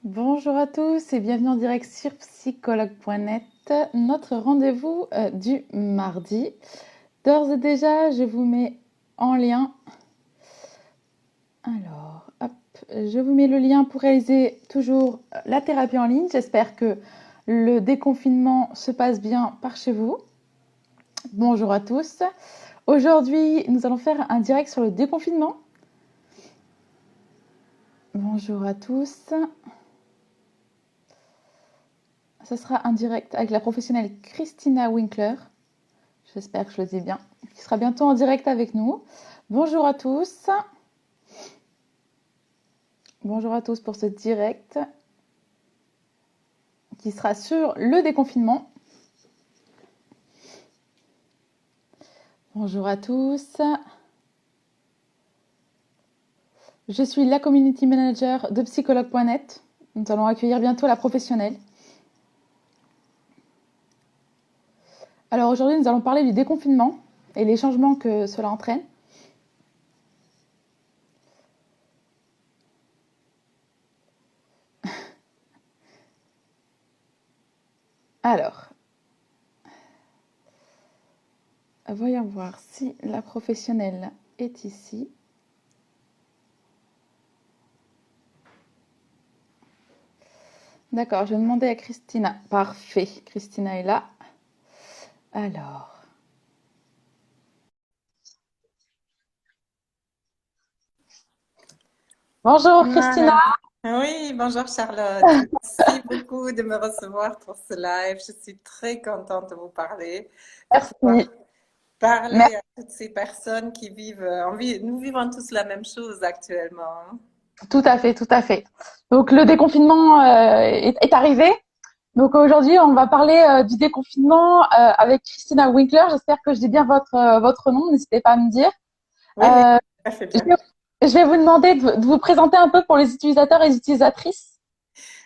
Bonjour à tous et bienvenue en direct sur psychologue.net, notre rendez-vous du mardi. D'ores et déjà, je vous mets en lien. Alors, hop, je vous mets le lien pour réaliser toujours la thérapie en ligne. J'espère que le déconfinement se passe bien par chez vous. Bonjour à tous. Aujourd'hui, nous allons faire un direct sur le déconfinement. Bonjour à tous. Ce sera un direct avec la professionnelle Christina Winkler. J'espère que je le dis bien. Qui sera bientôt en direct avec nous. Bonjour à tous. Bonjour à tous pour ce direct qui sera sur le déconfinement. Bonjour à tous. Je suis la community manager de psychologue.net. Nous allons accueillir bientôt la professionnelle. Alors aujourd'hui, nous allons parler du déconfinement et les changements que cela entraîne. Alors, voyons voir si la professionnelle est ici. D'accord, je vais demander à Christina. Parfait, Christina est là. Alors, bonjour Christina. Voilà. Oui, bonjour Charlotte. Merci beaucoup de me recevoir pour ce live. Je suis très contente de vous parler, de pouvoir Merci. parler à toutes ces personnes qui vivent, nous vivons tous la même chose actuellement, hein. Tout à fait, tout à fait. Donc le déconfinement est arrivé. Donc aujourd'hui, on va parler du déconfinement avec Christina Winkler. J'espère que je dis bien votre nom. N'hésitez pas à me dire. Oui, oui, Euh, ça fait je bien. vais, je vais vous demander de vous présenter un peu pour les utilisateurs et les utilisatrices.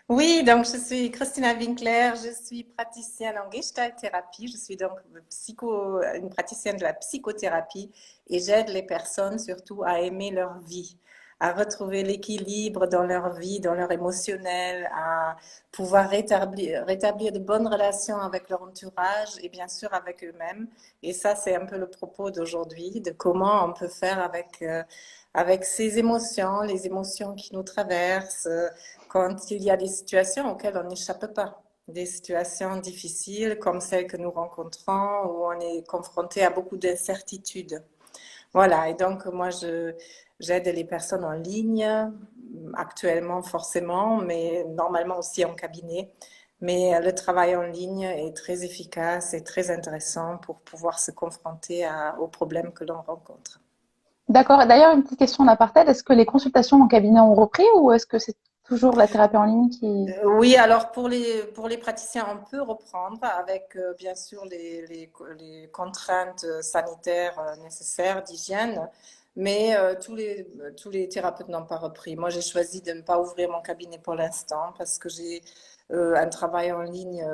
Oui, donc je suis Christina Winkler, je suis praticienne en Gestalt thérapie, je suis donc une praticienne de la psychothérapie et j'aide les personnes surtout à aimer leur vie, à retrouver l'équilibre dans leur vie, dans leur émotionnel, à pouvoir rétablir de bonnes relations avec leur entourage et bien sûr avec eux-mêmes. Et ça, c'est un peu le propos d'aujourd'hui, de comment on peut faire avec ces émotions, les émotions qui nous traversent quand il y a des situations auxquelles on n'échappe pas, des situations difficiles comme celles que nous rencontrons où on est confronté à beaucoup d'incertitudes. Voilà, et donc moi j'aide les personnes en ligne, actuellement forcément, mais normalement aussi en cabinet. Mais le travail en ligne est très efficace et très intéressant pour pouvoir se confronter aux problèmes que l'on rencontre. D'accord. D'ailleurs, une petite question en aparté. Est-ce que les consultations en cabinet ont repris ou est-ce que c'est toujours la thérapie en ligne qui… Oui, alors pour les praticiens, on peut reprendre avec bien sûr les contraintes sanitaires nécessaires d'hygiène, mais tous les thérapeutes n'ont pas repris. Moi, j'ai choisi de ne pas ouvrir mon cabinet pour l'instant parce que j'ai un travail en ligne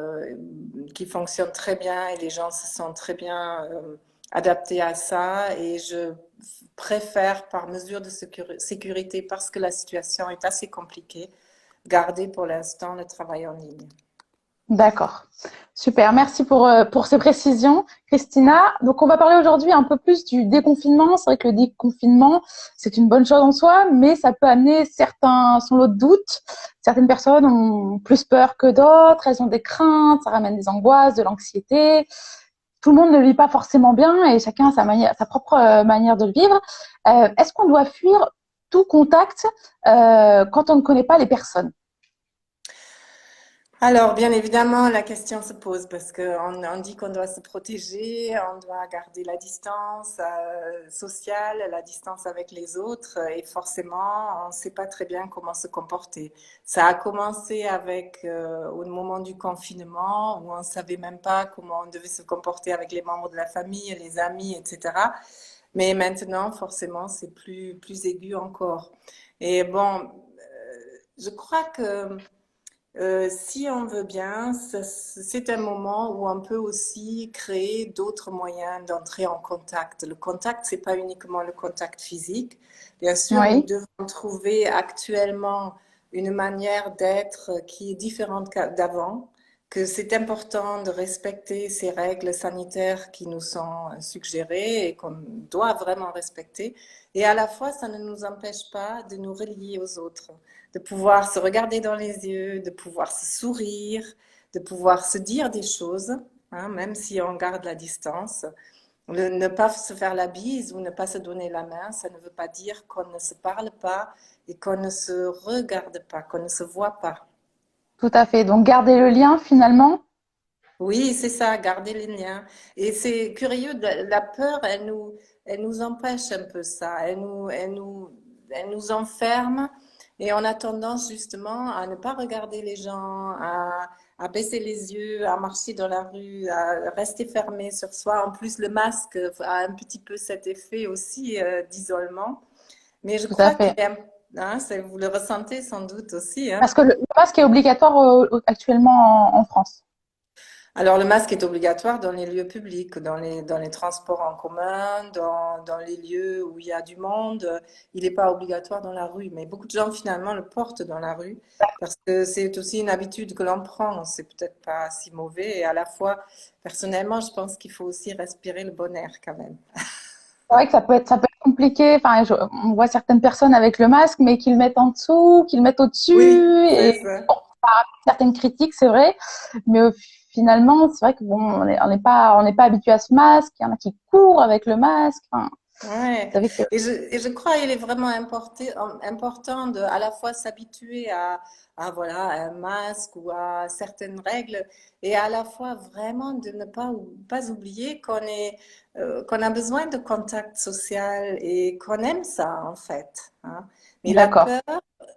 qui fonctionne très bien et les gens se sentent très bien adaptés à ça et je préfère par mesure de sécurité parce que la situation est assez compliquée garder pour l'instant le travail en ligne. D'accord. Super. Merci pour ces précisions, Christina. Donc, on va parler aujourd'hui un peu plus du déconfinement. C'est vrai que le déconfinement, c'est une bonne chose en soi, mais ça peut amener son lot de doutes. Certaines personnes ont plus peur que d'autres. Elles ont des craintes. Ça ramène des angoisses, de l'anxiété. Tout le monde ne le vit pas forcément bien et chacun a sa propre manière de le vivre. Est-ce qu'on doit fuir tout contact quand on ne connaît pas les personnes? Alors, bien évidemment, la question se pose parce qu'on dit qu'on doit se protéger, on doit garder la distance sociale, la distance avec les autres, et forcément, on ne sait pas très bien comment se comporter. Ça a commencé avec au moment du confinement, où on ne savait même pas comment on devait se comporter avec les membres de la famille, les amis, etc. Mais maintenant, forcément, c'est plus aigu encore. Et bon, je crois que si on veut bien, c'est un moment où on peut aussi créer d'autres moyens d'entrer en contact. Le contact, c'est pas uniquement le contact physique. Bien sûr, nous Oui. devons trouver actuellement une manière d'être qui est différente d'avant, que c'est important de respecter ces règles sanitaires qui nous sont suggérées et qu'on doit vraiment respecter. Et à la fois, ça ne nous empêche pas de nous relier aux autres, de pouvoir se regarder dans les yeux, de pouvoir se sourire, de pouvoir se dire des choses, hein, même si on garde la distance. Ne pas se faire la bise ou ne pas se donner la main, ça ne veut pas dire qu'on ne se parle pas et qu'on ne se regarde pas, qu'on ne se voit pas. Tout à fait. Donc, garder le lien finalement. Oui, c'est ça, garder les liens. Et c'est curieux, la peur, elle nous empêche un peu ça. Elle nous enferme et on a tendance justement à ne pas regarder les gens, à baisser les yeux, à marcher dans la rue, à rester fermé sur soi. En plus, le masque a un petit peu cet effet aussi d'isolement. Mais je Tout à crois qu'il fait. est, hein, vous le ressentez sans doute aussi, hein. Parce que le masque est obligatoire actuellement en France. Alors, le masque est obligatoire dans les lieux publics, dans les transports en commun, dans les lieux où il y a du monde. Il n'est pas obligatoire dans la rue, mais beaucoup de gens finalement le portent dans la rue parce que c'est aussi une habitude que l'on prend. C'est peut-être pas si mauvais et à la fois, personnellement, je pense qu'il faut aussi respirer le bon air quand même. C'est vrai que ça peut être compliqué. Enfin, on voit certaines personnes avec le masque, mais qui le mettent en dessous, qui le mettent Oui, au-dessus. c'est Et ça. bon, certaines critiques, c'est vrai. Mais finalement, c'est vrai que bon, on n'est pas habitué à ce masque. Il y en a qui courent avec le masque. Enfin, Ouais, vous savez que et je crois qu'il est vraiment important de à la fois s'habituer à voilà, à un masque ou à certaines règles et à la fois vraiment de ne pas oublier qu'on a besoin de contact social et qu'on aime ça en fait, hein. Mais d'accord.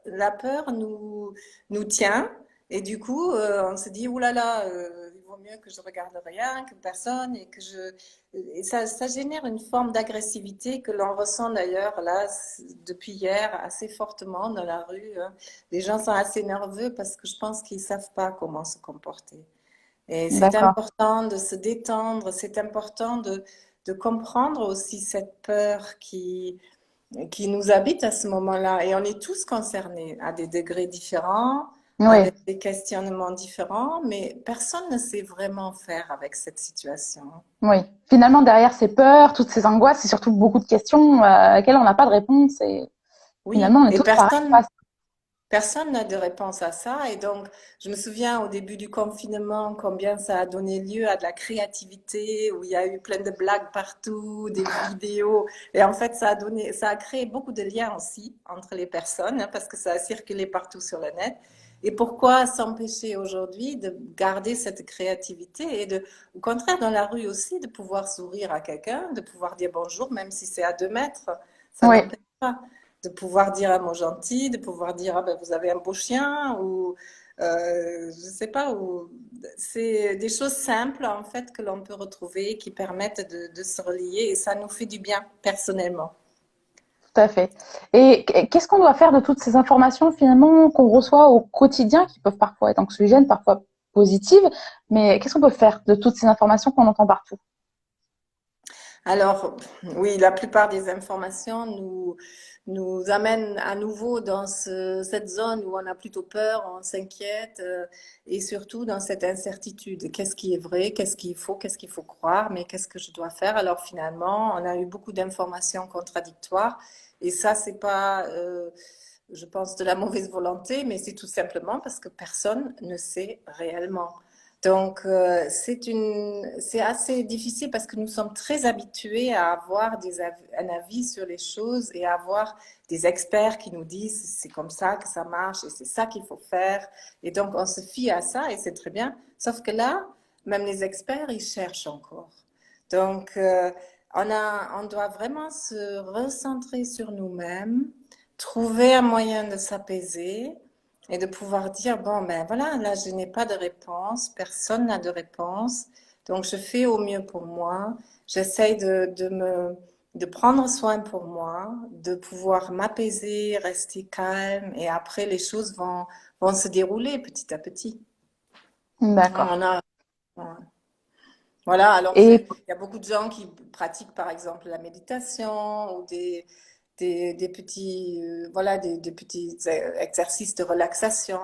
la peur nous tient et du coup on se dit, ouh là là, il vaut mieux que je regarde rien, que personne et que je et ça génère une forme d'agressivité que l'on ressent d'ailleurs là depuis hier assez fortement dans la rue, hein. Les gens sont assez nerveux parce que je pense qu'ils ne savent pas comment se comporter. Et c'est D'accord. important de se détendre, c'est important de comprendre aussi cette peur qui nous habite à ce moment-là. Et on est tous concernés à des degrés différents, Oui, avec des questionnements différents, mais personne ne sait vraiment faire avec cette situation. oui. Finalement, derrière ces peurs, toutes ces angoisses, c'est surtout beaucoup de questions auxquelles on n'a pas de réponse. Et finalement, Oui, on est et tous pareils face. personne n'a de réponse à ça. Et donc, je me souviens au début du confinement, combien ça a donné lieu à de la créativité, où il y a eu plein de blagues partout, des vidéos. Et en fait, ça a créé beaucoup de liens aussi entre les personnes, hein, parce que ça a circulé partout sur le net. Et pourquoi s'empêcher aujourd'hui de garder cette créativité et au contraire, dans la rue aussi, de pouvoir sourire à quelqu'un, de pouvoir dire bonjour, même si c'est à 2 mètres, ça Oui, n'empêche pas de pouvoir dire un mot gentil, de pouvoir dire ah ben, vous avez un beau chien ou je sais pas, ou c'est des choses simples en fait que l'on peut retrouver qui permettent de se relier et ça nous fait du bien personnellement. tout à fait. Et qu'est-ce qu'on doit faire de toutes ces informations finalement qu'on reçoit au quotidien, qui peuvent parfois être anxiogènes, parfois positives, mais qu'est-ce qu'on peut faire de toutes ces informations qu'on entend partout? Alors, oui, la plupart des informations nous amènent à nouveau dans cette zone où on a plutôt peur, on s'inquiète et surtout dans cette incertitude. Qu'est-ce qui est vrai, qu'est-ce qu'il faut croire, mais qu'est-ce que je dois faire? Alors finalement, on a eu beaucoup d'informations contradictoires et ça, c'est pas, je pense, de la mauvaise volonté, mais c'est tout simplement parce que personne ne sait réellement. Donc, c'est assez difficile parce que nous sommes très habitués à avoir un avis sur les choses et à avoir des experts qui nous disent c'est comme ça que ça marche et c'est ça qu'il faut faire. Et donc, on se fie à ça et c'est très bien. Sauf que là, même les experts, ils cherchent encore. Donc, on doit vraiment se recentrer sur nous-mêmes, trouver un moyen de s'apaiser et de pouvoir dire, bon, ben voilà, là, je n'ai pas de réponse, personne n'a de réponse, donc je fais au mieux pour moi, j'essaye de prendre soin pour moi, de pouvoir m'apaiser, rester calme, et après, les choses vont se dérouler petit à petit. D'accord. On a, voilà, alors Et il y a beaucoup de gens qui pratiquent par exemple la méditation ou voilà, des petits exercices de relaxation.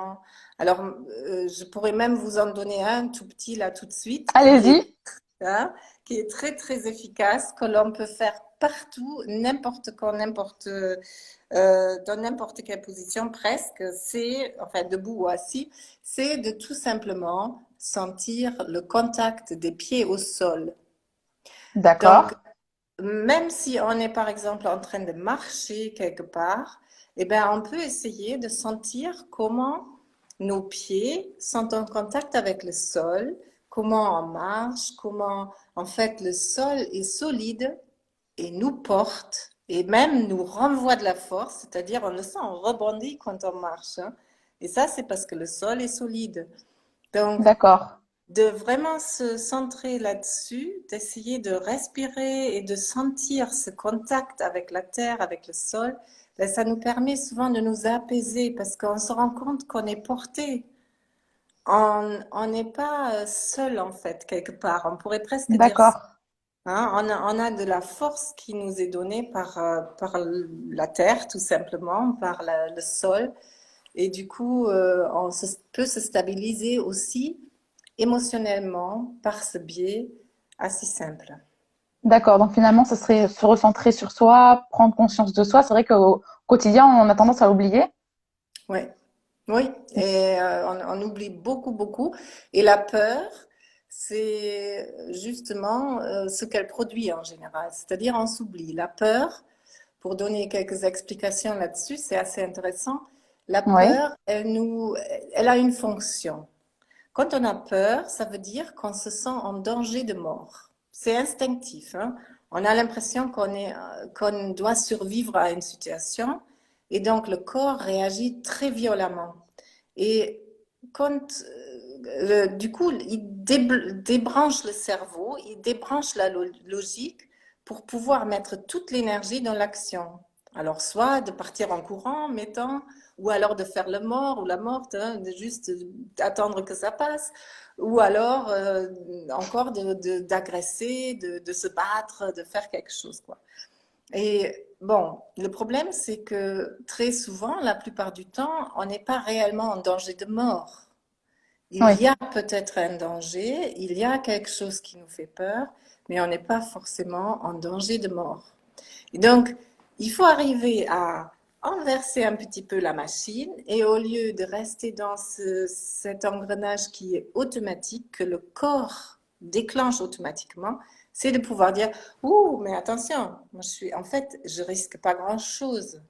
Alors, je pourrais même vous en donner un tout petit là tout de suite Allez-y. hein, qui est très très efficace, que l'on peut faire partout, n'importe quand, dans n'importe quelle position presque. C'est, enfin debout ou assis, c'est de tout simplement sentir le contact des pieds au sol. Donc, D'accord. même si on est par exemple en train de marcher quelque part, eh ben, on peut essayer de sentir comment nos pieds sont en contact avec le sol, comment on marche, comment en fait le sol est solide et nous porte et même nous renvoie de la force, c'est-à-dire on le sent, on rebondit quand on marche. Hein. Et ça, c'est parce que le sol est solide. Donc, D'accord. de vraiment se centrer là-dessus, d'essayer de respirer et de sentir ce contact avec la terre, avec le sol, ben, ça nous permet souvent de nous apaiser parce qu'on se rend compte qu'on est porté. On n'est pas seul en fait, quelque part. On pourrait presque dire ça. D'accord. Hein. On a de la force qui nous est donnée par la terre, tout simplement, par le sol. Et du coup, peut se stabiliser aussi émotionnellement par ce biais assez simple. D'accord. Donc finalement, ce serait se recentrer sur soi, prendre conscience de soi. C'est vrai qu'au quotidien, on a tendance à oublier. Oui, oui, et on oublie beaucoup, beaucoup. Et la peur, c'est justement ce qu'elle produit en général, c'est-à-dire on s'oublie. La peur, pour donner quelques explications là-dessus, c'est assez intéressant. La Oui. peur, elle a une fonction. Quand on a peur, ça veut dire qu'on se sent en danger de mort. C'est instinctif. Hein. On a l'impression qu'on doit survivre à une situation et donc le corps réagit très violemment. Et quand, du coup, débranche le cerveau, il débranche la logique pour pouvoir mettre toute l'énergie dans l'action. Alors, soit de partir en courant, mettant, ou alors de faire le mort ou la morte, hein, de juste attendre que ça passe, ou alors encore d'agresser, de se battre, de faire quelque chose, quoi. Et bon, le problème, c'est que très souvent, la plupart du temps, on n'est pas réellement en danger de mort. Il Oui. y a peut-être un danger, il y a quelque chose qui nous fait peur, mais on n'est pas forcément en danger de mort. Et donc, il faut arriver à inverser un petit peu la machine et au lieu de rester dans cet engrenage qui est automatique, que le corps déclenche automatiquement, c'est de pouvoir dire, ouh, mais attention, moi en fait, je risque pas grand-chose.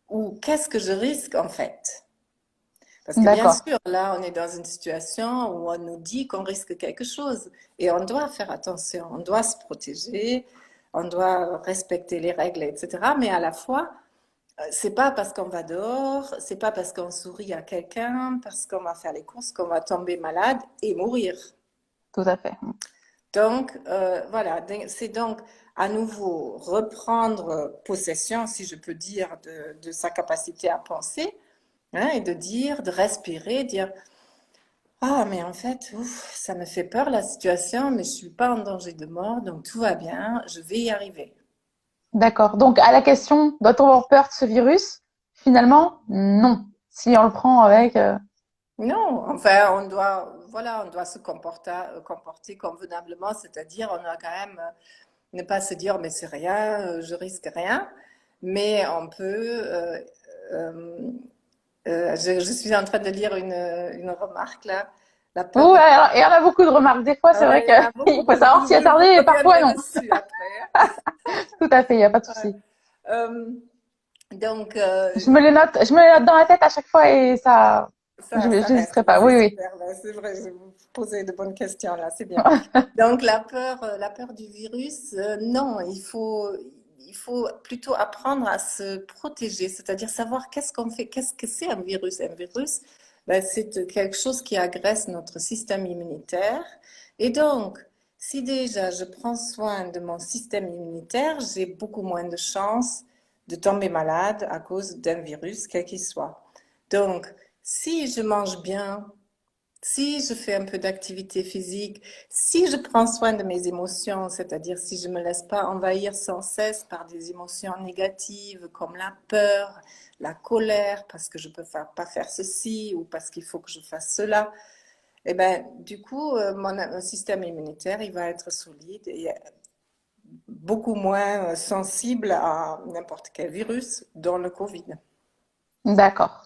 Ou qu'est-ce que je risque en fait? Parce que bien D'accord. sûr, là, on est dans une situation où on nous dit qu'on risque quelque chose et on doit faire attention, on doit se protéger, on doit respecter les règles, etc. Mais à la fois, c'est pas parce qu'on va dehors, c'est pas parce qu'on sourit à quelqu'un, parce qu'on va faire les courses qu'on va tomber malade et mourir. Tout à fait. Donc, voilà, c'est donc à nouveau reprendre possession, si je peux dire, de sa capacité à penser, hein, et de dire, de respirer, dire, ah, mais en fait, ouf, ça me fait peur la situation, mais je suis pas en danger de mort, donc tout va bien, je vais y arriver. D'accord. Donc, à la question, doit-on avoir peur de ce virus? Finalement, non. Si on le prend avec, Non, enfin, voilà, on doit se comporter convenablement, c'est-à-dire on doit quand même ne pas se dire, mais c'est rien, je risque rien, mais on peut. Euh, je suis en train de lire une remarque là, la peur oh, du. il y en a beaucoup de remarques. Des fois, c'est vrai Ouais, il y en a qu'il beaucoup, faut beaucoup. savoir s'y Je attarder vous et parfois reviendrai non. dessus après. Tout à fait, il n'y a pas de Ouais. souci. Euh, donc, Je me les note dans la tête à chaque fois et ça, ça reste, j'hésiterai mais pas. c'est Oui, oui. super. Là, c'est vrai, vous posez de bonnes questions là, c'est bien. Donc, la peur du virus, non, il faut plutôt apprendre à se protéger, c'est-à-dire savoir qu'est-ce qu'on fait, qu'est-ce que c'est un virus. Un virus, ben, c'est quelque chose qui agresse notre système immunitaire. Et donc, si déjà je prends soin de mon système immunitaire, j'ai beaucoup moins de chances de tomber malade à cause d'un virus, quel qu'il soit. Donc, si je mange bien, Si je fais un peu d'activité physique, si je prends soin de mes émotions, c'est-à-dire si je ne me laisse pas envahir sans cesse par des émotions négatives comme la peur, la colère, parce que je ne peux pas faire ceci ou parce qu'il faut que je fasse cela, eh ben, du coup, mon système immunitaire, il va être solide et beaucoup moins sensible à n'importe quel virus, dont le Covid. D'accord.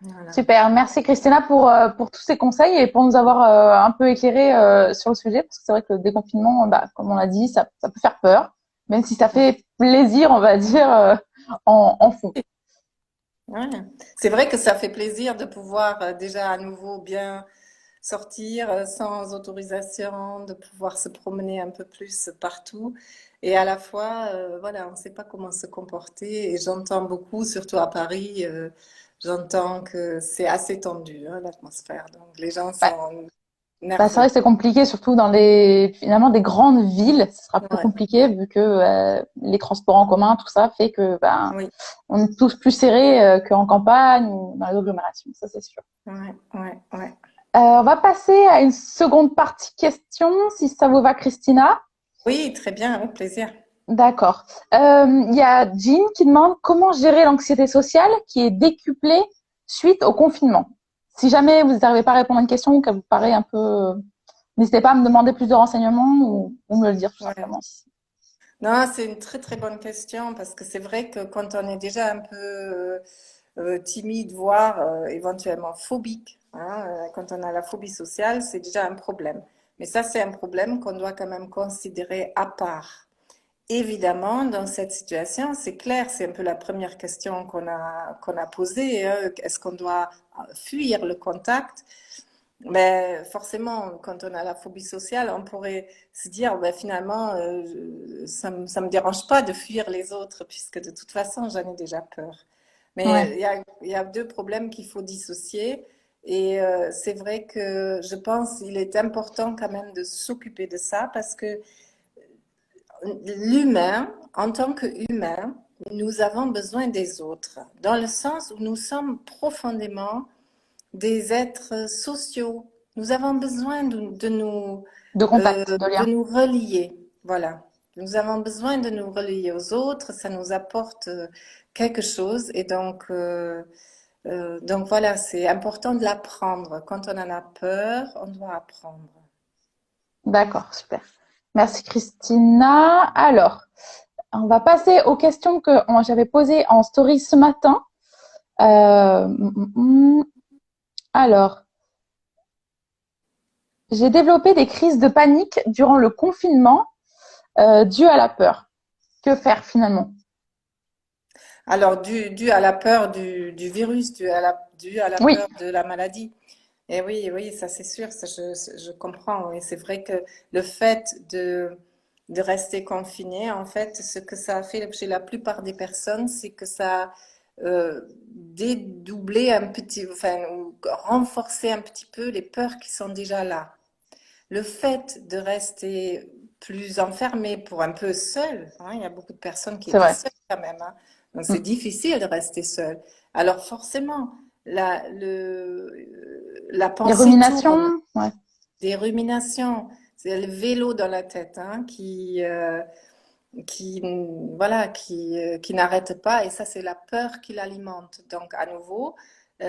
Voilà. Super. Merci Christina pour tous ces conseils et pour nous avoir un peu éclairé sur le sujet, parce que c'est vrai que le déconfinement, bah, comme on l'a dit, ça peut faire peur, même si ça fait plaisir, on va dire, en fond. Ouais. C'est vrai que ça fait plaisir de pouvoir déjà à nouveau bien sortir sans autorisation, de pouvoir se promener un peu plus partout. Et à la fois, voilà, on ne sait pas comment se comporter. Et j'entends beaucoup, surtout à Paris, j'entends que c'est assez tendu, hein, l'atmosphère. Donc les gens Ouais. sont Bah, c'est vrai nerveux. que c'est compliqué, surtout dans finalement des grandes villes, ce sera plus Ouais, compliqué vu que les transports en commun, tout ça fait que ben oui, on est tous plus serrés qu'en campagne ou dans les agglomérations, ça c'est sûr. ouais, ouais, ouais. On va passer à une seconde partie question, si ça vous va, Christina. Oui, très bien, avec plaisir. D'accord. Il y a Jean qui demande comment gérer l'anxiété sociale qui est décuplée suite au confinement. Si jamais vous n'arrivez pas à répondre à une question ou qu'elle vous paraît un peu, n'hésitez pas à me demander plus de renseignements ou me le dire tout Ouais. simplement. Non, c'est une très très bonne question parce que c'est vrai que quand on est déjà un peu timide, voire éventuellement phobique, hein, quand on a la phobie sociale, c'est déjà un problème. Mais ça, c'est un problème qu'on doit quand même considérer à part. Évidemment, dans cette situation, c'est clair, c'est un peu la première question qu'on a posée, hein. Est-ce qu'on doit fuir le contact? Mais forcément, quand on a la phobie sociale, on pourrait se dire, ben, finalement, ça me dérange pas de fuir les autres, puisque de toute façon, j'en ai déjà peur. Mais Ouais, il y a deux problèmes qu'il faut dissocier. Et c'est vrai que je pense qu'il est important quand même de s'occuper de ça, parce que l'humain, en tant qu'humain, nous avons besoin des autres, dans le sens où nous sommes profondément des êtres sociaux. Nous avons besoin de contact, de de lien. nous relier. Voilà. Nous avons besoin de nous relier aux autres. Ça nous apporte quelque chose. Et donc voilà, c'est important de l'apprendre. Quand on en a peur, on doit apprendre. D'accord, super. Merci Christina. Alors, on va passer aux questions que j'avais posées en story ce matin. Euh, mm, mm, mm. alors, j'ai développé des crises de panique durant le confinement dues à la peur. Que faire finalement? Alors, dû à la peur du virus, dû à la Oui, peur de la maladie. Et oui, oui, ça c'est sûr, ça, je comprends. Et c'est vrai que le fait de rester confiné, en fait, ce que ça a fait chez la plupart des personnes, c'est que ça a dédoublé un petit, enfin, ou renforcé un petit peu les peurs qui sont déjà là. Le fait de rester plus enfermé pour un peu seul, hein, il y a beaucoup de personnes qui c'est étaient vrai. seules quand même, hein. Donc c'est Mm. difficile de rester seul. Alors forcément, la Les pensée tourne, ruminations, ouais, des ruminations, c'est le vélo dans la tête, hein, qui, voilà, qui n'arrête pas, et ça c'est la peur qui l'alimente. Donc à nouveau,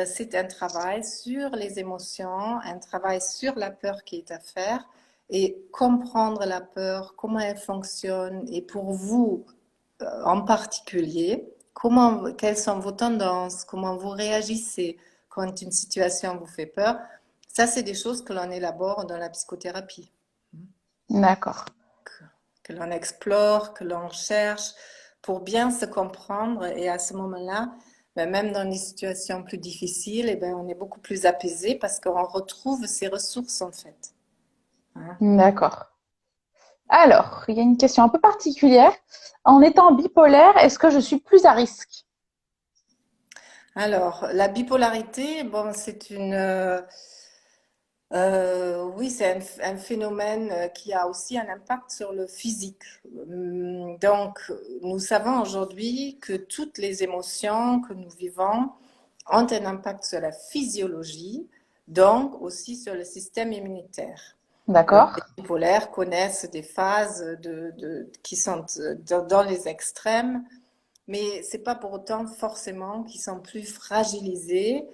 c'est un travail sur les émotions, un travail sur la peur qui est à faire, et comprendre la peur, comment elle fonctionne, et pour vous en particulier, quelles sont vos tendances, comment vous réagissez quand une situation vous fait peur. Ça, c'est des choses que l'on élabore dans la psychothérapie, d'accord. que l'on explore, que l'on cherche pour bien se comprendre. Et à ce moment-là, ben, même dans des situations plus difficiles, eh ben, on est beaucoup plus apaisé parce qu'on retrouve ses ressources en fait, hein. D'accord. Alors, il y a une question un peu particulière. En étant bipolaire, est-ce que je suis plus à risque? Alors, la bipolarité, bon, oui, c'est un phénomène qui a aussi un impact sur le physique. Donc, nous savons aujourd'hui que toutes les émotions que nous vivons ont un impact sur la physiologie, donc aussi sur le système immunitaire. D'accord. Les bipolaires connaissent des phases qui sont dans les extrêmes, mais c'est pas pour autant forcément qu'ils sont plus fragilisés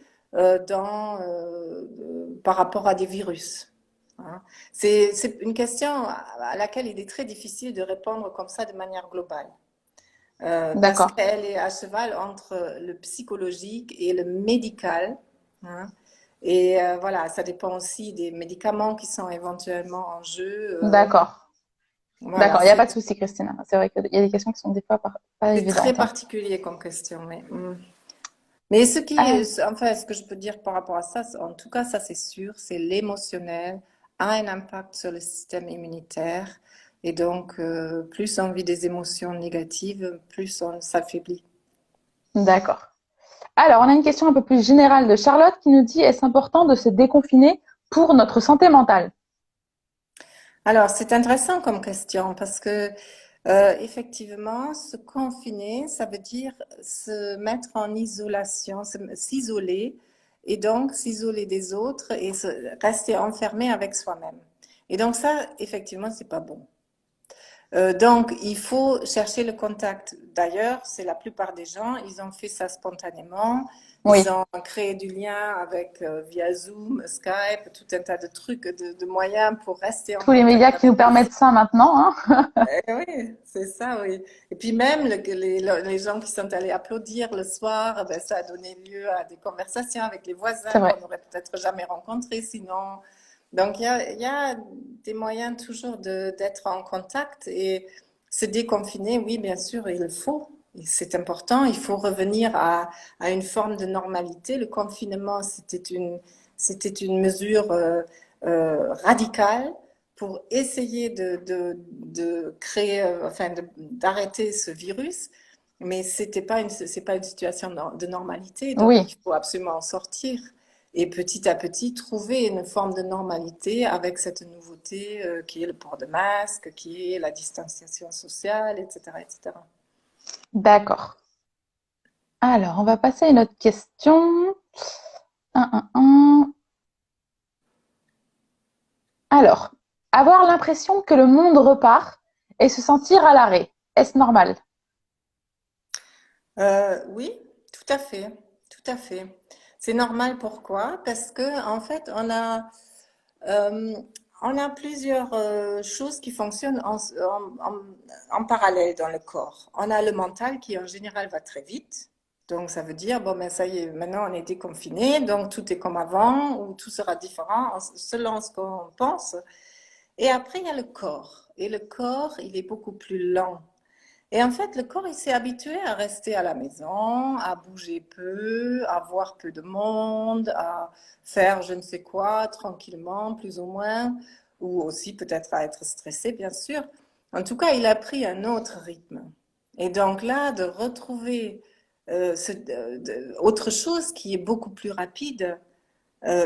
par rapport à des virus. Hein. C'est une question à laquelle il est très difficile de répondre comme ça de manière globale. Parce D'accord. qu'elle est à cheval entre le psychologique et le médical. Hein. Et voilà, ça dépend aussi des médicaments qui sont éventuellement en jeu. D'accord. Voilà, D'accord. Il n'y a pas de souci, Christina. C'est vrai qu'il y a des questions qui sont des fois pas c'est très évidentes, hein. particulier comme question. Mais Ah, enfin, ce que je peux dire par rapport à ça, en tout cas, ça c'est sûr, c'est l'émotionnel a un impact sur le système immunitaire. Et donc, plus on vit des émotions négatives, plus on s'affaiblit. d'accord. Alors, on a une question un peu plus générale de Charlotte qui nous dit, est-ce important de se déconfiner pour notre santé mentale? Alors, c'est intéressant comme question parce que effectivement, se confiner, ça veut dire se mettre en isolation, s'isoler et donc s'isoler des autres et rester enfermé avec soi-même. Et donc ça, effectivement, c'est pas bon. Donc, il faut chercher le contact. D'ailleurs, c'est la plupart des gens, ils ont fait ça spontanément. Ils Oui. ont créé du lien avec via Zoom, Skype, tout un tas de trucs, de moyens pour rester en Tous les contact médias qui avec nous les permettent ça maintenant, hein. oui, c'est ça, oui. Et puis même les gens qui sont allés applaudir le soir, ben, ça a donné lieu à des conversations avec les C'est voisins qu'on vrai. n'aurait peut-être jamais rencontrés sinon. Donc il y a des moyens toujours d'être en contact et se déconfiner, oui, bien sûr, il le faut. Et c'est important, il faut revenir à une forme de normalité. Le confinement, c'était une mesure radicale pour essayer de créer, enfin, d'arrêter ce virus. Mais c'est pas une situation de normalité, donc Oui. il faut absolument en sortir. Et petit à petit, trouver une forme de normalité avec cette nouveauté qui est le port de masque, qui est la distanciation sociale, etc., etc. D'accord. Alors, on va passer à une autre question. Un. Alors, avoir l'impression que le monde repart et se sentir à l'arrêt, est-ce normal? Oui, tout à fait, tout à fait. C'est normal. Pourquoi? Parce que en fait, Euh, on a plusieurs choses qui fonctionnent en parallèle dans le corps. On a le mental qui en général va très vite. Donc ça veut dire, bon ben ça y est, maintenant on est déconfiné, donc tout est comme avant, ou tout sera différent selon ce qu'on pense. Et après, il y a le corps. Et le corps, il est beaucoup plus lent. Et en fait, le corps, il s'est habitué à rester à la maison, à bouger peu, à voir peu de monde, à faire je ne sais quoi tranquillement, plus ou moins, ou aussi peut-être à être stressé, bien sûr. En tout cas, il a pris un autre rythme. Et donc là, de retrouver autre chose qui est beaucoup plus rapide,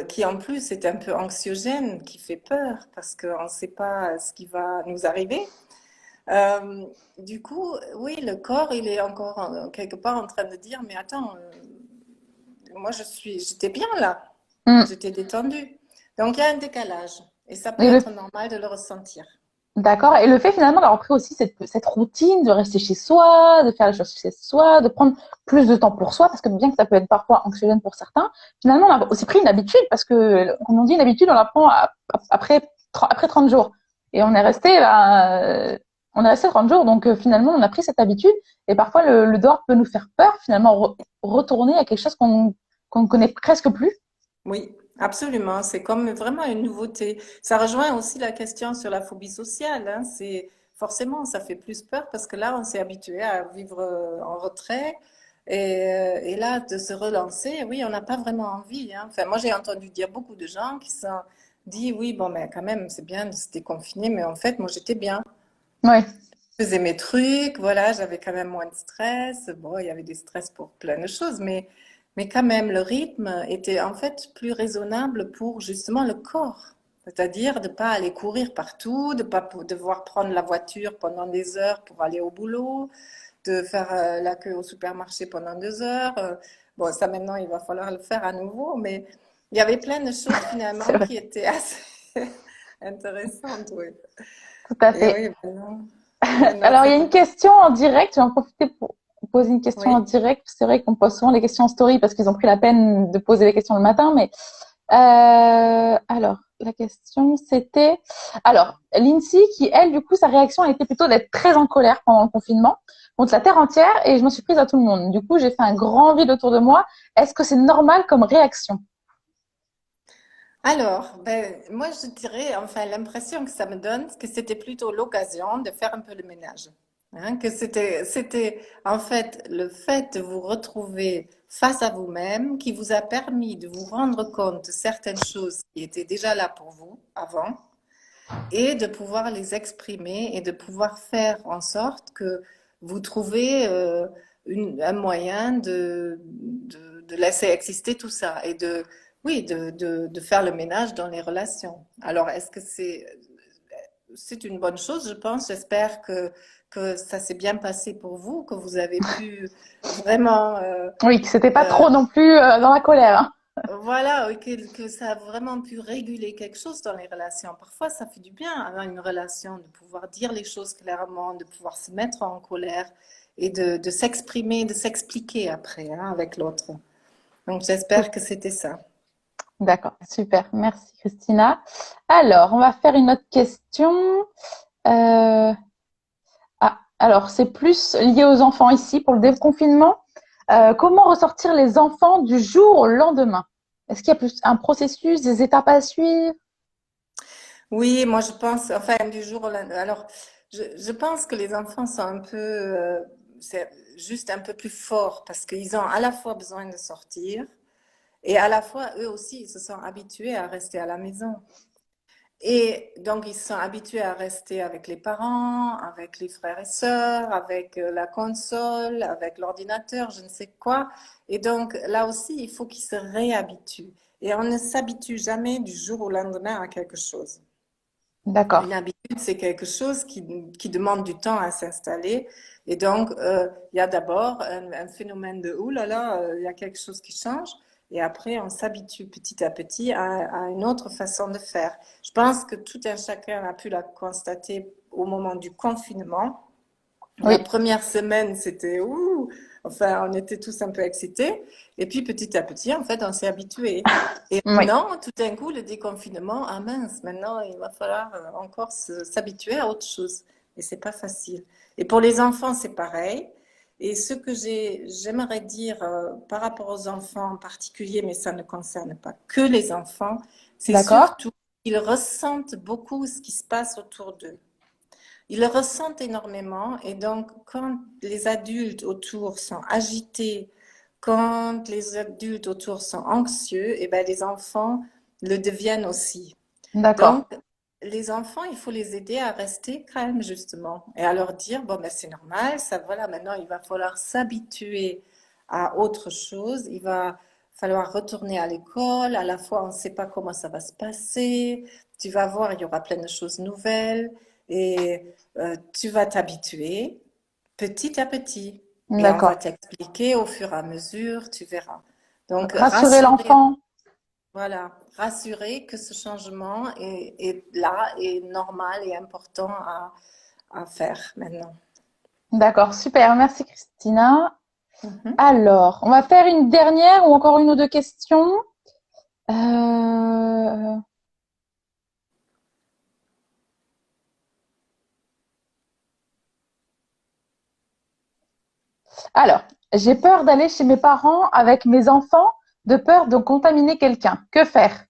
qui en plus est un peu anxiogène, qui fait peur parce qu'on ne sait pas ce qui va nous arriver. Euh, du coup, oui, le corps, il est encore quelque part en train de dire, mais attends, moi j'étais bien là, Hmm. j'étais détendue. Donc il y a un décalage et ça peut Et le, être normal de le ressentir. d'accord. Et le fait finalement d'avoir pris aussi cette routine de rester chez soi, de faire les choses chez soi, de prendre plus de temps pour soi, parce que bien que ça peut être parfois anxiogène pour certains, finalement on a aussi pris une habitude, parce que, comme on dit, une habitude, on la prend après 30 jours. Et on est resté 30 jours, donc finalement on a pris cette habitude, et parfois le dehors peut nous faire peur, finalement retourner à quelque chose qu'on ne connaît presque plus. Oui, absolument. C'est comme vraiment une nouveauté. Ça rejoint aussi la question sur la phobie sociale, hein. C'est forcément, ça fait plus peur parce que là, on s'est habitué à vivre en retrait. Et là, de se relancer, oui, on n'a pas vraiment envie, hein. Enfin, moi, j'ai entendu dire beaucoup de gens qui se sont dit, oui, bon, mais quand même, c'est bien de se déconfiner, mais en fait, moi, j'étais bien. Oui, Je faisais mes trucs, voilà, j'avais quand même moins de stress. Bon, il y avait des stress pour plein de choses, mais quand même, le rythme était en fait plus raisonnable pour justement le corps. C'est-à-dire de ne pas aller courir partout, de ne pas devoir prendre la voiture pendant des heures pour aller au boulot, de faire la queue au supermarché pendant 2 heures. Bon, ça maintenant, il va falloir le faire à nouveau, Il y avait plein de choses C'est finalement vrai, qui étaient assez intéressantes, oui. tout à Et fait. oui, maintenant Alors, il y c'est a une question en direct. Je vais en profiter pour poser une question en oui. direct. C'est vrai qu'on pose souvent les questions en story parce qu'ils ont pris la peine de poser les questions le matin. Mais alors, la question c'était… Alors, Lindsay qui, elle, du coup, sa réaction a été plutôt d'être très en colère pendant le confinement contre la terre entière et je m'en suis prise à tout le monde. Du coup, j'ai fait un grand vide autour de moi. Est-ce que c'est normal comme réaction? Alors, ben, moi je dirais, enfin l'impression que ça me donne, que c'était plutôt l'occasion de faire un peu le ménage. Hein, que c'était en fait le fait de vous retrouver face à vous-même qui vous a permis de vous rendre compte de certaines choses qui étaient déjà là pour vous avant et de pouvoir les exprimer et de pouvoir faire en sorte que vous trouvez un moyen de laisser exister tout ça et de, oui, de faire le ménage dans les relations. Alors, est-ce que c'est une bonne chose, je pense. J'espère que ça s'est bien passé pour vous, que vous avez pu vraiment Oui, que c'était pas euh, trop non plus dans la colère, hein. voilà, oui, que ça a vraiment pu réguler quelque chose dans les relations. Parfois, ça fait du bien dans une relation de pouvoir dire les choses clairement, de pouvoir se mettre en colère et de s'exprimer, de s'expliquer après hein, avec l'autre. Donc, j'espère que c'était ça. D'accord, super. Merci Christina. Alors, on va faire une autre question. Alors c'est plus lié aux enfants ici pour le déconfinement. Comment ressortir les enfants du jour au lendemain? Est-ce qu'il y a plus un processus, des étapes à suivre? Oui, moi, je pense, enfin, du jour au lendemain. Alors, je pense que les enfants sont un peu, c'est juste un peu plus forts parce qu'ils ont à la fois besoin de sortir et à la fois, eux aussi, ils se sont habitués à rester à la maison. Et donc, ils sont habitués à rester avec les parents, avec les frères et sœurs, avec la console, avec l'ordinateur, je ne sais quoi. Et donc, là aussi, il faut qu'ils se réhabituent. Et on ne s'habitue jamais du jour au lendemain à quelque chose. Une D'accord. habitude, c'est quelque chose qui demande du temps à s'installer. Et donc, il y a d'abord un phénomène de « Ouh là là, il y a quelque chose qui change ». Et après, on s'habitue petit à petit à une autre façon de faire. Je pense que tout un chacun a pu la constater au moment du confinement. La Oui, première semaine, c'était ouh, enfin, on était tous un peu excités. Et puis petit à petit, en fait, on s'est habitué. Et oui, maintenant, tout d'un coup, le déconfinement, ah mince, maintenant, il va falloir encore s'habituer à autre chose. Et c'est pas facile. Et pour les enfants, c'est pareil. Et ce que j'aimerais dire par rapport aux enfants en particulier, mais ça ne concerne pas que les enfants, c'est d'accord, surtout qu'ils ressentent beaucoup ce qui se passe autour d'eux. Ils le ressentent énormément et donc quand les adultes autour sont agités, quand les adultes autour sont anxieux, et ben les enfants le deviennent aussi. d'accord. Donc les enfants, il faut les aider à rester calmes justement et à leur dire bon ben c'est normal, ça voilà maintenant il va falloir s'habituer à autre chose, il va falloir retourner à l'école, à la fois on ne sait pas comment ça va se passer, tu vas voir il y aura plein de choses nouvelles et tu vas t'habituer petit à petit et on va D'accord. t'expliquer au fur et à mesure, tu verras. Donc, Rassurer l'enfant. voilà, rassurer que ce changement est là, est normal et important à faire maintenant. D'accord, super. Merci Christina. Mhm. Alors, on va faire une dernière ou encore une ou deux questions. Euh, Alors, j'ai peur d'aller chez mes parents avec mes enfants, de peur de contaminer quelqu'un. Que faire?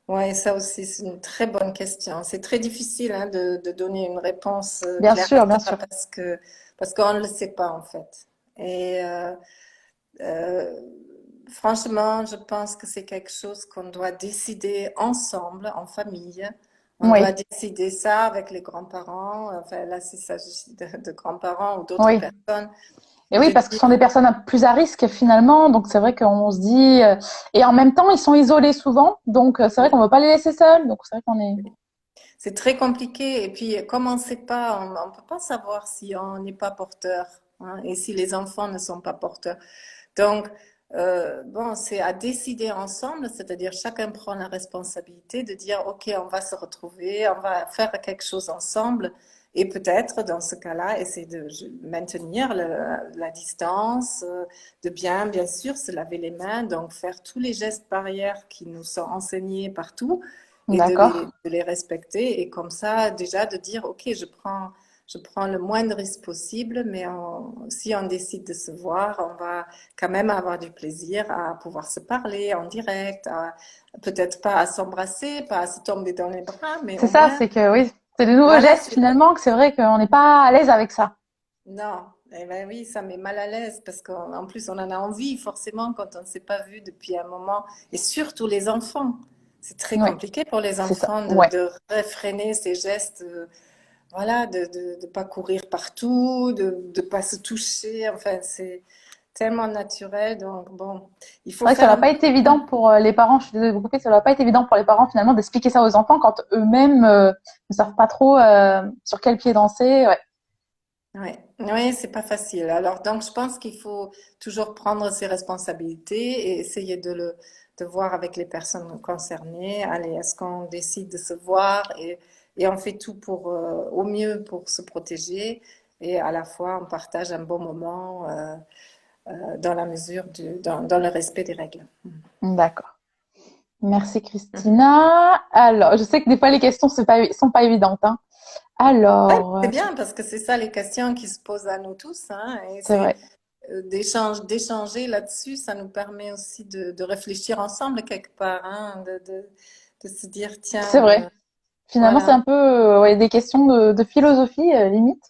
Ouais, ça aussi, c'est une très bonne question. C'est très difficile hein, de donner une réponse Bien claire à sûr, bien ça sûr. parce qu'on ne le sait pas en fait. Et euh, franchement, je pense que c'est quelque chose qu'on doit décider ensemble, en famille. On doit Oui, décider ça avec les grands-parents. Enfin, là, s'il s'agit de grands-parents ou d'autres oui. personnes, Et oui, de parce que ce sont dire des personnes plus à risque finalement, donc c'est vrai qu'on se dit, et en même temps, ils sont isolés souvent, donc c'est vrai qu'on oui. ne veut pas les laisser seuls, donc c'est vrai qu'on est… C'est très compliqué. Et puis, comme on ne sait pas, on ne peut pas savoir si on n'est pas porteur hein, et si les enfants ne sont pas porteurs. Donc, bon, c'est à décider ensemble, c'est-à-dire chacun prend la responsabilité de dire, OK, on va se retrouver, on va faire quelque chose ensemble. Et peut-être, dans ce cas-là, essayer de maintenir la distance, de bien sûr, se laver les mains, donc faire tous les gestes barrières qui nous sont enseignés partout et D'accord. de les respecter. Et comme ça, déjà, de dire, OK, je prends le moins de risques possible, mais si on décide de se voir, on va quand même avoir du plaisir à pouvoir se parler en direct, peut-être pas à s'embrasser, pas à se tomber dans les bras, mais C'est au ça, moins, c'est que oui, c'est des nouveaux voilà, gestes finalement que c'est vrai qu'on n'est pas à l'aise avec ça. non, eh ben oui, ça met mal à l'aise parce qu'en plus on en a envie forcément quand on ne s'est pas vu depuis un moment et surtout les enfants. C'est très Oui, compliqué pour les c'est ça. enfants Ouais. de réfréner ces gestes, voilà, de pas courir partout, de pas se toucher. Enfin, c'est tellement naturel. Donc bon, il C'est faut vrai que ça faire va un pas peu. être évident pour les parents. Je suis désolée de vous couper, ça va pas être évident pour les parents finalement d'expliquer ça aux enfants quand eux-mêmes ne savent pas trop sur quel pied danser. Ouais, Ouais, ouais, c'est pas facile. Alors donc, je pense qu'il faut toujours prendre ses responsabilités et essayer de voir avec les personnes concernées. Allez, est-ce qu'on décide de se voir et on fait tout pour au mieux pour se protéger et à la fois on partage un bon moment dans la mesure dans le respect des règles. d'accord. Merci Christina. Alors, je sais que des fois les questions sont pas évidentes, hein. Ouais, Alors, c'est bien parce que c'est ça les questions qui se posent à nous tous, hein, et c'est c'est vrai, d'échanger là-dessus, ça nous permet aussi de réfléchir ensemble quelque part, hein, de se dire, c'est tiens, vrai. Finalement, c'est voilà. un peu ouais, des questions de philosophie limite.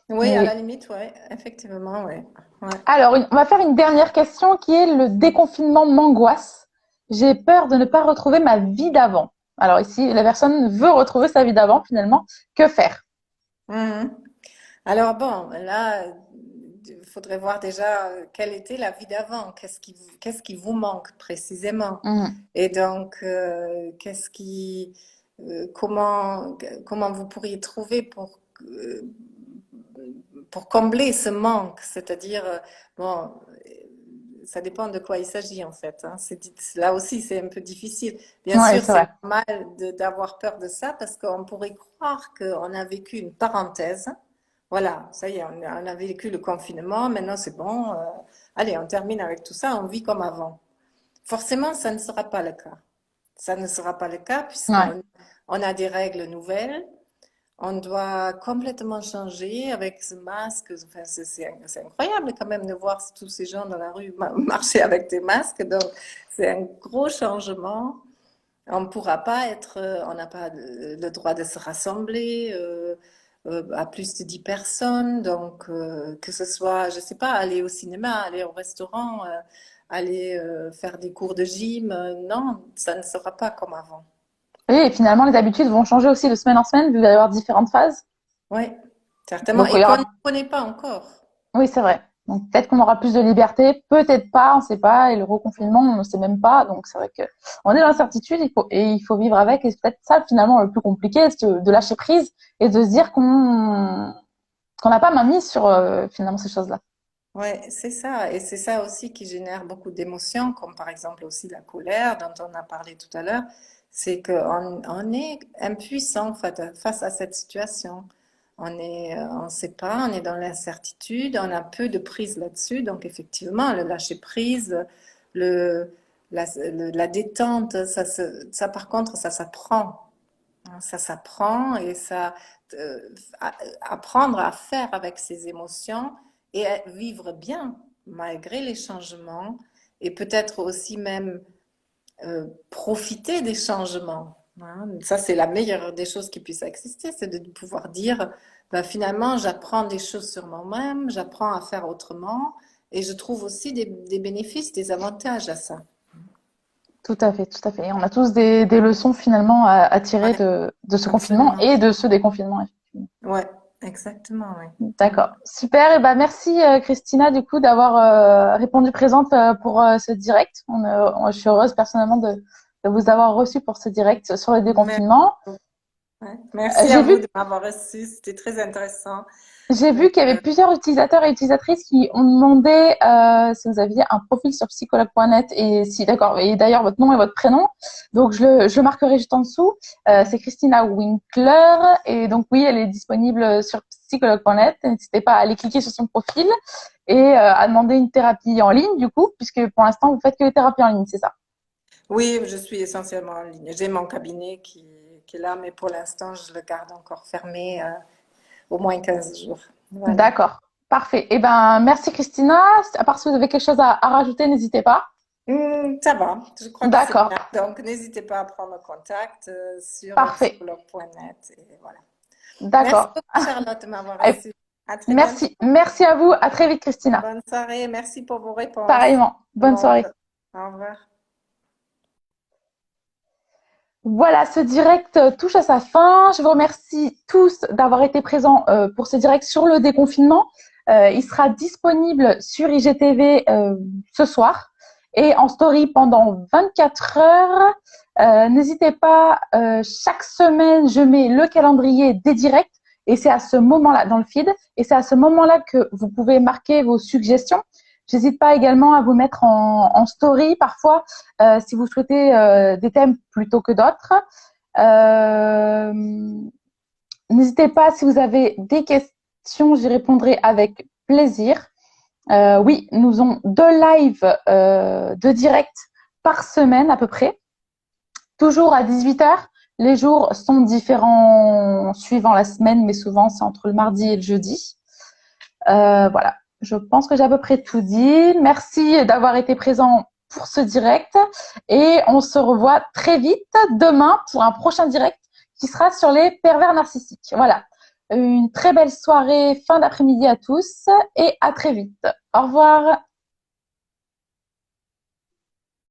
Oui, Mais à oui. la limite, ouais, effectivement, ouais. Ouais. Alors, on va faire une dernière question qui est le déconfinement m'angoisse. J'ai peur de ne pas retrouver ma vie d'avant. Alors ici, la personne veut retrouver sa vie d'avant finalement. Que faire? Mhm. Alors bon, là, il faudrait voir déjà quelle était la vie d'avant, qu'est-ce qui vous manque précisément. Mhm. Et donc, comment vous pourriez trouver pour combler ce manque, c'est-à-dire, bon, ça dépend de quoi il s'agit en fait, hein. Là aussi, c'est un peu difficile. Bien Ouais, sûr, c'est c'est vrai. normal d'avoir peur de ça parce qu'on pourrait croire qu'on a vécu une parenthèse. Voilà, ça y est, on a vécu le confinement, maintenant c'est bon. Allez, on termine avec tout ça, on vit comme avant. Forcément, ça ne sera pas le cas. Ça ne sera pas le cas Ouais. puisqu'on a des règles nouvelles. On doit complètement changer avec ce masque. Enfin, c'est incroyable quand même de voir tous ces gens dans la rue marcher avec des masques. Donc, c'est un gros changement. On ne pourra pas être, on n'a pas le droit de se rassembler à plus de 10 personnes. Donc, que ce soit, je ne sais pas, aller au cinéma, aller au restaurant, aller faire des cours de gym, non, ça ne sera pas comme avant. Et finalement, les habitudes vont changer aussi de semaine en semaine, vu qu'il va y avoir différentes phases. Oui, certainement. Donc, il Et y qu'on ne aura. connaît pas encore. Oui, c'est vrai. Donc, peut-être qu'on aura plus de liberté, peut-être pas, on ne sait pas. Et le reconfinement, on ne sait même pas. Donc, c'est vrai que on est dans l'incertitude, il faut vivre avec. Et c'est peut-être ça, finalement, le plus compliqué, c'est de lâcher prise et de se dire qu'on n'a pas main mise sur, finalement, ces choses-là. Ouais, c'est ça. Et c'est ça aussi qui génère beaucoup d'émotions, comme par exemple aussi la colère dont on a parlé tout à l'heure. C'est on est impuissant face à cette situation. On ne sait pas, on est dans l'incertitude, on a peu de prise là-dessus. Donc effectivement, le lâcher prise, le, la détente, ça par contre, ça s'apprend. Hein. Ça s'apprend et euh, apprendre à faire avec ses émotions et à vivre bien malgré les changements et peut-être aussi même profiter des changements. Hein. Ça, c'est la meilleure des choses qui puissent exister, c'est de pouvoir dire, ben, finalement, j'apprends des choses sur moi-même, j'apprends à faire autrement et je trouve aussi des bénéfices, des avantages à ça. Tout à fait, tout à fait. Et on a tous des leçons, finalement, à tirer Ouais, de ce confinement absolument. et de ce déconfinement, effectivement. Ouais, exactement, ouais. D'accord. Super. Et ben, merci, Christina, du coup, d'avoir répondu présente pour ce direct. Je suis heureuse, personnellement, de vous avoir reçu pour ce direct sur le Merci. déconfinement. Ouais. Merci à J'ai vous vu de m'avoir reçu, c'était très intéressant. J'ai vu qu'il y avait plusieurs utilisateurs et utilisatrices qui ont demandé si vous aviez un profil sur psychologue.net et si d'accord, et d'ailleurs votre nom et votre prénom. Donc je le marquerai juste en dessous. C'est Christina Winkler et donc oui, elle est disponible sur psychologue.net. N'hésitez pas à aller cliquer sur son profil et à demander une thérapie en ligne du coup, puisque pour l'instant vous faites que les thérapies en ligne, c'est ça? Oui, je suis essentiellement en ligne. J'ai mon cabinet qui est là, mais pour l'instant, je le garde encore fermé au moins 15 jours. Voilà. D'accord, parfait. Eh ben merci Christina. À part si vous avez quelque chose à rajouter, n'hésitez pas. Ça va, je crois que c'est D'accord, bien. Donc, n'hésitez pas à prendre contact sur parfait. psychologue.net. Et voilà. Merci D'accord. beaucoup, Charlotte, de m'avoir Eh, reçu. À très bientôt. merci. Merci à vous. À très vite, Christina. Bonne soirée. Merci pour vos réponses. Pareillement. Tout le Bonne monde. soirée. Au revoir. Voilà, ce direct touche à sa fin. Je vous remercie tous d'avoir été présents pour ce direct sur le déconfinement. Il sera disponible sur IGTV ce soir et en story pendant 24 heures. N'hésitez pas, chaque semaine, je mets le calendrier des directs et c'est à ce moment-là, dans le feed, et c'est à ce moment-là que vous pouvez marquer vos suggestions. J'hésite pas également à vous mettre en story parfois si vous souhaitez des thèmes plutôt que d'autres. Euh, N'hésitez pas si vous avez des questions, j'y répondrai avec plaisir. Oui, nous avons 2 lives de direct par semaine à peu près, toujours à 18h. Les jours sont différents suivant la semaine, mais souvent c'est entre le mardi et le jeudi. Voilà, je pense que j'ai à peu près tout dit. Merci d'avoir été présent pour ce direct et on se revoit très vite demain pour un prochain direct qui sera sur les pervers narcissiques. Voilà, une très belle soirée, fin d'après-midi à tous et à très vite. Au revoir.